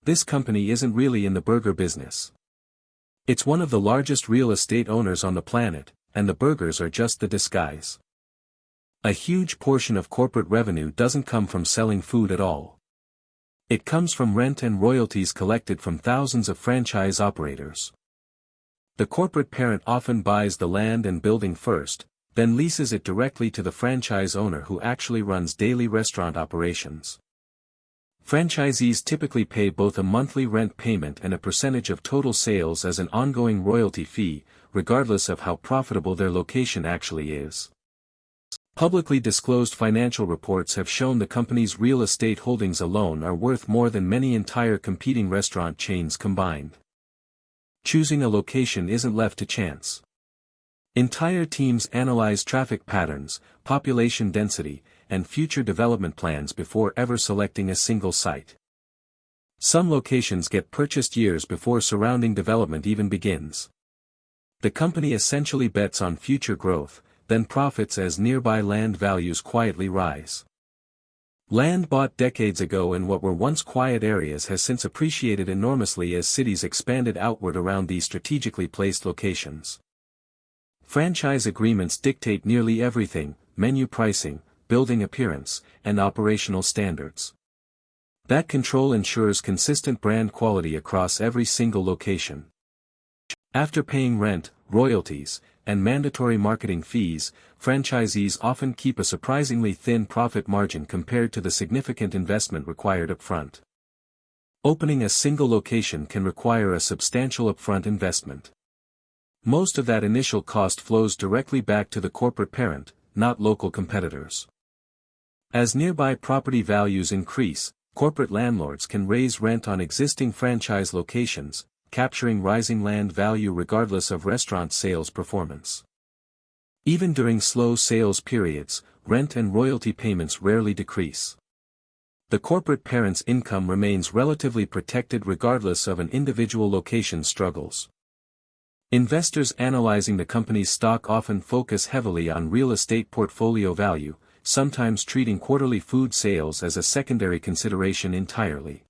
This company isn't really in the burger business. It's one of the largest real estate owners on the planet, and the burgers are just the disguise. A huge portion of corporate revenue doesn't come from selling food at all. It comes from rent and royalties collected from thousands of franchise operators. The corporate parent often buys the land and building first, then leases it directly to the franchise owner who actually runs daily restaurant operations. Franchisees typically pay both a monthly rent payment and a percentage of total sales as an ongoing royalty fee, regardless of how profitable their location actually is. Publicly disclosed financial reports have shown the company's real estate holdings alone are worth more than many entire competing restaurant chains combined. Choosing a location isn't left to chance. Entire teams analyze traffic patterns, population density, and future development plans before ever selecting a single site. Some locations get purchased years before surrounding development even begins. The company essentially bets on future growth, then profits as nearby land values quietly rise. Land bought decades ago in what were once quiet areas has since appreciated enormously as cities expanded outward around these strategically placed locations. Franchise agreements dictate nearly everything: menu pricing, building appearance, and operational standards. That control ensures consistent brand quality across every single location. After paying rent, royalties, and mandatory marketing fees, franchisees often keep a surprisingly thin profit margin compared to the significant investment required upfront. Opening a single location can require a substantial upfront investment. Most of that initial cost flows directly back to the corporate parent, not local competitors. As nearby property values increase, corporate landlords can raise rent on existing franchise locations, capturing rising land value regardless of restaurant sales performance. Even during slow sales periods, rent and royalty payments rarely decrease. The corporate parent's income remains relatively protected regardless of an individual location's struggles. Investors analyzing the company's stock often focus heavily on real estate portfolio value, sometimes treating quarterly food sales as a secondary consideration entirely.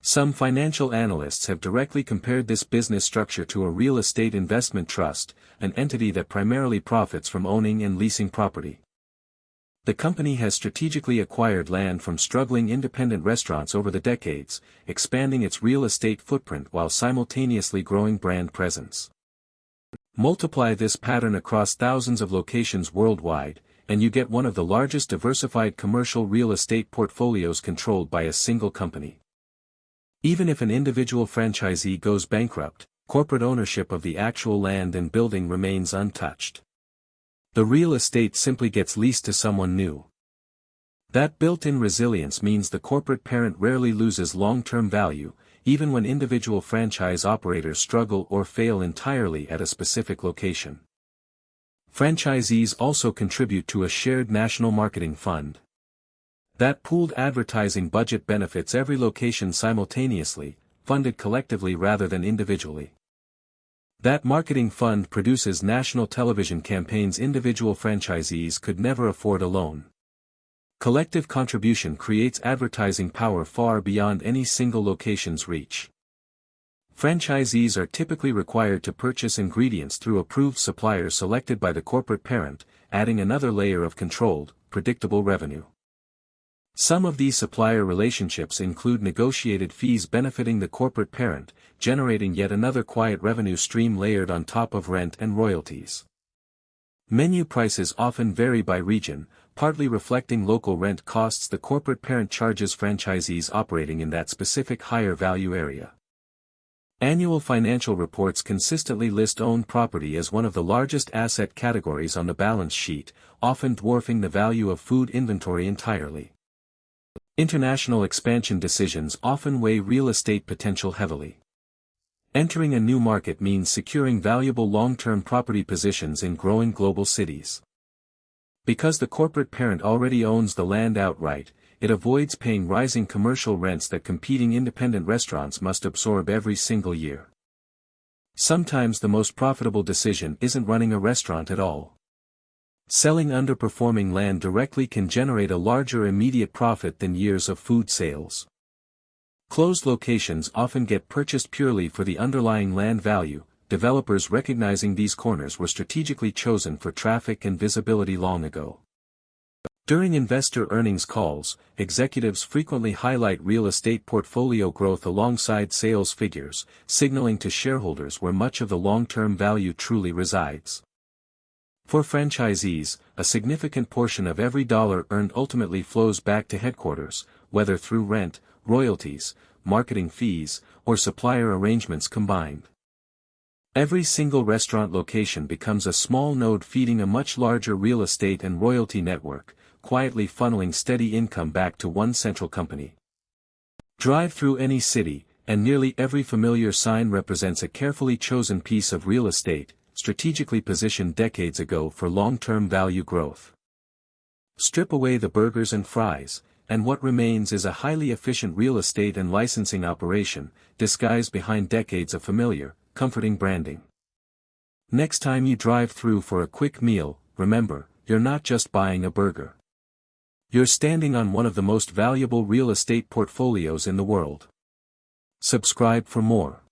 Some financial analysts have directly compared this business structure to a real estate investment trust, an entity that primarily profits from owning and leasing property. The company has strategically acquired land from struggling independent restaurants over the decades, expanding its real estate footprint while simultaneously growing brand presence. Multiply this pattern across thousands of locations worldwide, and you get one of the largest diversified commercial real estate portfolios controlled by a single company. Even if an individual franchisee goes bankrupt, corporate ownership of the actual land and building remains untouched. The real estate simply gets leased to someone new. That built-in resilience means the corporate parent rarely loses long-term value, even when individual franchise operators struggle or fail entirely at a specific location. Franchisees also contribute to a shared national marketing fund. That pooled advertising budget benefits every location simultaneously, funded collectively rather than individually. That marketing fund produces national television campaigns individual franchisees could never afford alone. Collective contribution creates advertising power far beyond any single location's reach. Franchisees are typically required to purchase ingredients through approved suppliers selected by the corporate parent, adding another layer of controlled, predictable revenue. Some of these supplier relationships include negotiated fees benefiting the corporate parent, generating yet another quiet revenue stream layered on top of rent and royalties. Menu prices often vary by region, partly reflecting local rent costs the corporate parent charges franchisees operating in that specific higher value area. Annual financial reports consistently list owned property as one of the largest asset categories on the balance sheet, often dwarfing the value of food inventory entirely. International expansion decisions often weigh real estate potential heavily. Entering a new market means securing valuable long-term property positions in growing global cities. Because the corporate parent already owns the land outright, it avoids paying rising commercial rents that competing independent restaurants must absorb every single year. Sometimes the most profitable decision isn't running a restaurant at all. Selling underperforming land directly can generate a larger immediate profit than years of food sales. Closed locations often get purchased purely for the underlying land value, developers recognizing these corners were strategically chosen for traffic and visibility long ago. During investor earnings calls, executives frequently highlight real estate portfolio growth alongside sales figures, signaling to shareholders where much of the long-term value truly resides. For franchisees, a significant portion of every dollar earned ultimately flows back to headquarters, whether through rent, royalties, marketing fees, or supplier arrangements combined. Every single restaurant location becomes a small node feeding a much larger real estate and royalty network, quietly funneling steady income back to one central company. Drive through any city, and nearly every familiar sign represents a carefully chosen piece of real estate, strategically positioned decades ago for long-term value growth. Strip away the burgers and fries, and what remains is a highly efficient real estate and licensing operation, disguised behind decades of familiar, comforting branding. Next time you drive through for a quick meal, remember, you're not just buying a burger. You're standing on one of the most valuable real estate portfolios in the world. Subscribe for more.